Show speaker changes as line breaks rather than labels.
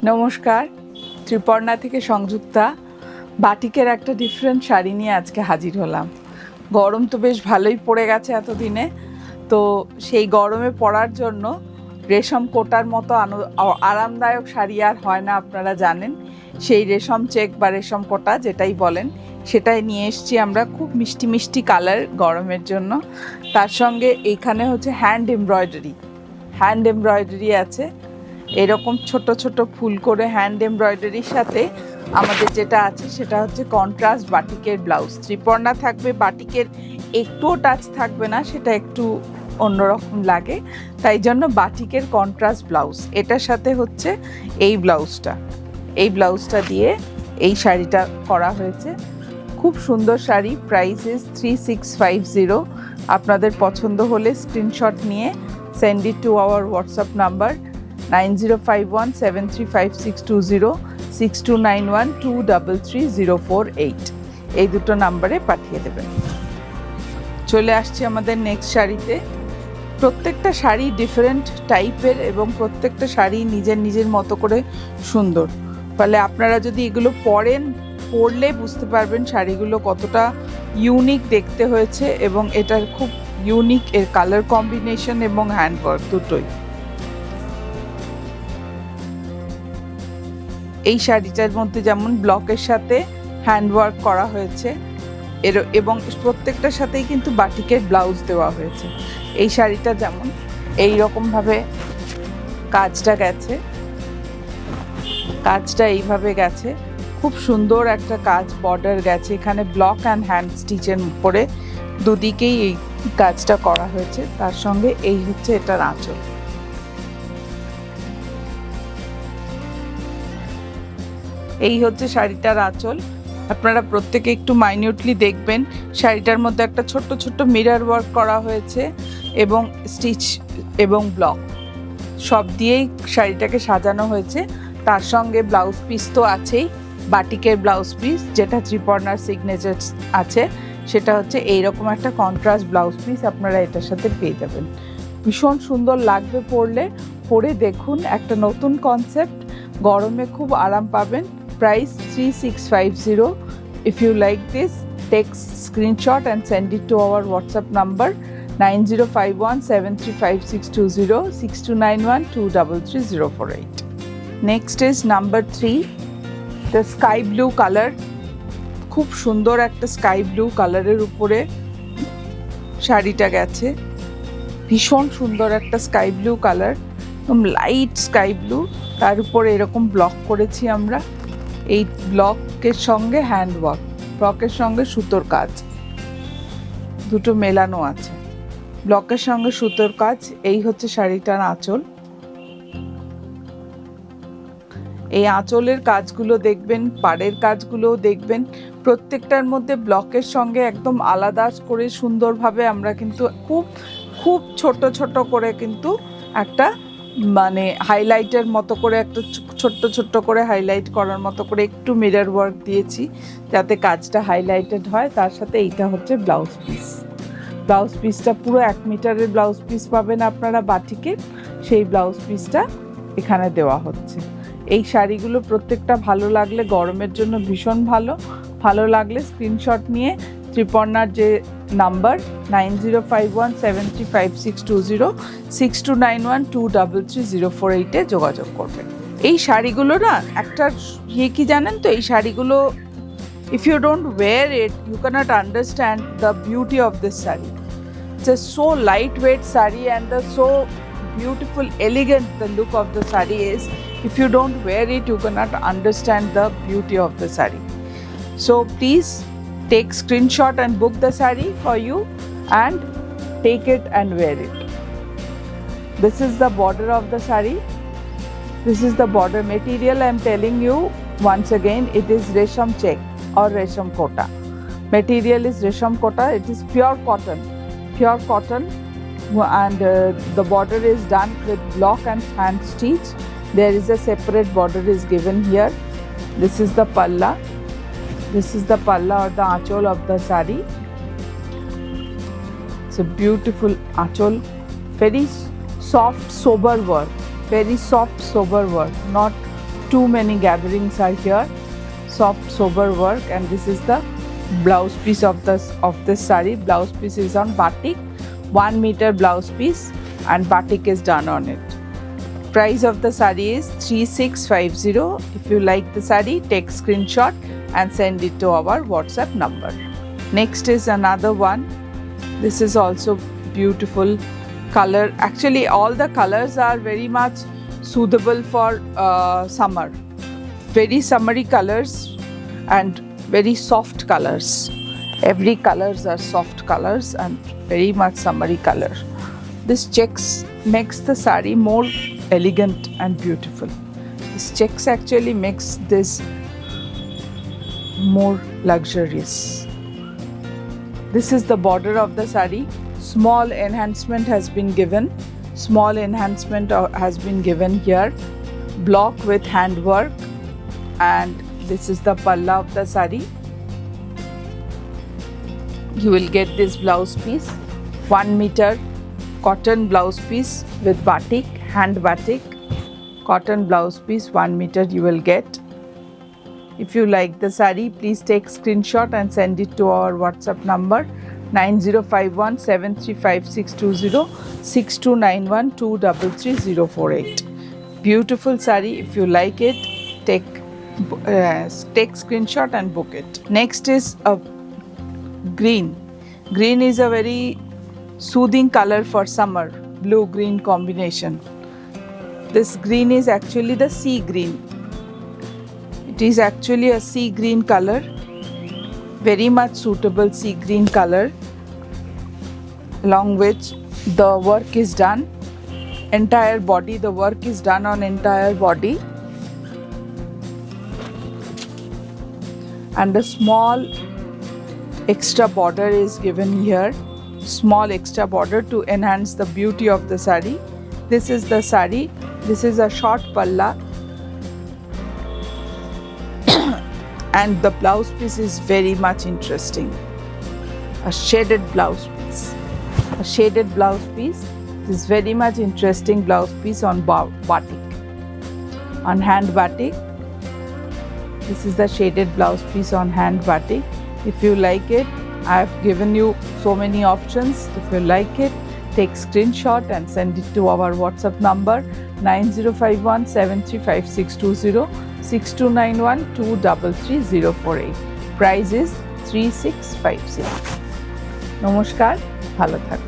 নমস্কার, ত্রিপর্ণা থেকে সংযুক্তা। বাটিকের একটা ডিফারেন্ট শাড়ি নিয়ে আজকে হাজির হলাম। গরম তো বেশ ভালোই পড়ে গেছে এতদিনে, তো সেই গরমে পরার জন্য রেশম কোটার মতো আরামদায়ক শাড়ি আর হয় না, আপনারা জানেন। সেই রেশম চেক বা রেশম কোটা যেটাই বলেন, সেটাই নিয়ে এসেছি আমরা। খুব মিষ্টি মিষ্টি কালার গরমের জন্য। তার সঙ্গে এইখানে হচ্ছে হ্যান্ড এমব্রয়ডারি আছে। এরকম ছোট ছোট ফুল করে হ্যান্ড এমব্রয়ডারির সাথে আমাদের যেটা আছে সেটা হচ্ছে কন্ট্রাস্ট বাটিকের ব্লাউজ। ত্রিপর্ণা থাকবে, বাটিকের একটুও টাচ থাকবে না, সেটা একটু অন্যরকম লাগে। তাই জন্য বাটিকের কন্ট্রাস্ট ব্লাউজ, এটার সাথে হচ্ছে এই ব্লাউজটা দিয়ে এই শাড়িটা করা হয়েছে। খুব সুন্দর শাড়ি। Price is 3650। আপনাদের পছন্দ হলে স্ক্রিনশট নিয়ে send it to our WhatsApp number 9051735620 6291233048। এই দুটো নাম্বারে পাঠিয়ে দেবেন। চলে আসছি আমাদের নেক্সট শাড়িতে। প্রত্যেকটা শাড়ি ডিফারেন্ট টাইপের এবং প্রত্যেকটা শাড়ি নিজের নিজের মতো করে সুন্দর। ফলে আপনারা যদি এগুলো পরলে বুঝতে পারবেন শাড়িগুলো কতটা ইউনিক দেখতে হয়েছে, এবং এটার খুব ইউনিক এর কালার কম্বিনেশন এবং হ্যান্ডওয়ার্ক দুটোই। এই শাড়িটার মধ্যে যেমন ব্লকের সাথে হ্যান্ডওয়ার্ক করা হয়েছে, এবং প্রত্যেকটার সাথেই কিন্তু বাটিকের ব্লাউজ দেওয়া হয়েছে। এই শাড়িটা যেমন এই রকমভাবে কাজটা এইভাবে গেছে, খুব সুন্দর একটা কাজ, বর্ডার গেছে। এখানে ব্লক অ্যান্ড হ্যান্ড স্টিচের উপরে দুদিকেই এই কাজটা করা হয়েছে। তার সঙ্গে এই হচ্ছে এটার আঁচল। এই হচ্ছে শাড়িটার আঁচল। আপনারা প্রত্যেকে একটু মাইনিউটলি দেখবেন। শাড়িটার মধ্যে একটা ছোট্ট ছোট্ট মিরর ওয়ার্ক করা হয়েছে, এবং স্টিচ এবং ব্লক সব দিয়েই শাড়িটাকে সাজানো হয়েছে। তার সঙ্গে ব্লাউজ পিস তো আছেই, বাটিকের ব্লাউজ পিস, যেটা ত্রিপর্ণার সিগনেচার আছে। সেটা হচ্ছে এইরকম একটা কন্ট্রাস্ট ব্লাউজ পিস আপনারা এটার সাথে পেয়ে যাবেন। ভীষণ সুন্দর লাগবে পরে দেখুন, একটা নতুন কনসেপ্ট, গরমে খুব আরাম পাবেন। Price 3650. If you like this, take screenshot and send it to our WhatsApp number 9051735620 6291233048. Next is number 3, the sky blue color. খুব সুন্দর একটা স্কাই ব্লু কালারের উপরে শাড়িটা গেছে। ভীষণ সুন্দর একটা স্কাই ব্লু কালার, একদম লাইট স্কাই ব্লু। তার উপরে এরকম ব্লক করেছি আমরা। এই ব্লকের সঙ্গে হ্যান্ডওয়ার্ক, ব্লকের সঙ্গে সুতোর কাজ দুটো মেলানো আছে। ব্লকের সঙ্গে সুতোর কাজ। এই হচ্ছে শাড়িটার আঁচল। এই আঁচলের কাজগুলো দেখবেন, পাড়ের কাজগুলোও দেখবেন। প্রত্যেকটার মধ্যে ব্লকের সঙ্গে একদম আলাদা করে সুন্দরভাবে আমরা কিন্তু খুব খুব ছোট ছোট করে কিন্তু একটা মানে হাইলাইটের মতো করে, একটা ছোট্ট করে হাইলাইট করার মতো করে একটু মিরর ওয়ার্ক দিয়েছি, যাতে কাজটা হাইলাইটেড হয়। তার সাথে এইটা হচ্ছে ব্লাউজ পিসটা পুরো 1 মিটারের ব্লাউজ পিস পাবেন আপনারা বাটিকের। সেই ব্লাউজ পিসটা এখানে দেওয়া হচ্ছে। এই শাড়িগুলো প্রত্যেকটা ভালো লাগলে, গরমের জন্য ভীষণ ভালো লাগলে স্ক্রিনশট নিয়ে ত্রিপর্ণার যে নাম্বার 9051735620 6291233048 যোগাযোগ করবেন। এই শাড়িগুলো না একটা কি জানেন তো, এই শাড়িগুলো if you don't wear it you cannot understand the beauty of this saree. It's a so lightweight saree and the so beautiful, elegant the look of the saree is. If you don't wear it you cannot understand the beauty of the saree. So please take screenshot and book the saree for you and take it and wear it. This is the border of the saree. This is the border material. I am telling you once again, it is resham check or resham kota. Material is resham kota. It is pure cotton, and the border is done with block and hand stitch. There is a separate border is given here. This is the palla. This is the palla or the achol of the saree. It's a beautiful achol, very soft sober work, not too many gatherings are here. Soft sober work, and this is the blouse piece of this saree. Blouse piece is on batik, 1 meter blouse piece, and batik is done on it. Price of the saree is 3650. If you like the saree, take screenshot and send it to our WhatsApp number. Next is another one. This is also beautiful color. Actually, all the colors are very much suitable for summer. Very summery colors and very soft colors. Every colors are soft colors and very much summery color. This checks makes the saree more elegant and beautiful. This checks actually makes this more luxurious. This is the border of the saree. Small enhancement has been given. Small enhancement has been given here. Block with handwork, and this is the palla of the saree. You will get this blouse piece, 1 meter cotton blouse piece with batik, hand batik, cotton blouse piece, 1 meter you will get. If you like the saree, please take screenshot and send it to our WhatsApp number 9051735620 6291233048. Beautiful saree. If you like it, take screenshot and book it. Next is a green. Green is a very soothing color for summer. Blue-green combination. This green is actually the sea green. It is actually a sea green color. Very much suitable sea green color, along which the work is done. Entire body, the work is done on entire body. And a small extra border is given here. Small extra border to enhance the beauty of the saree. This is the saree. This is a short palla. And the blouse piece is very much interesting. A shaded blouse piece. A shaded blouse piece. This is very much interesting blouse piece on batik. On hand batik. This is the shaded blouse piece on hand batik. If you like it, I have given you so many options. If you like it, take screenshot and send it to our WhatsApp number 9051735620 6291233048. Price is 3650. নমস্কার, ভালো থাকবেন।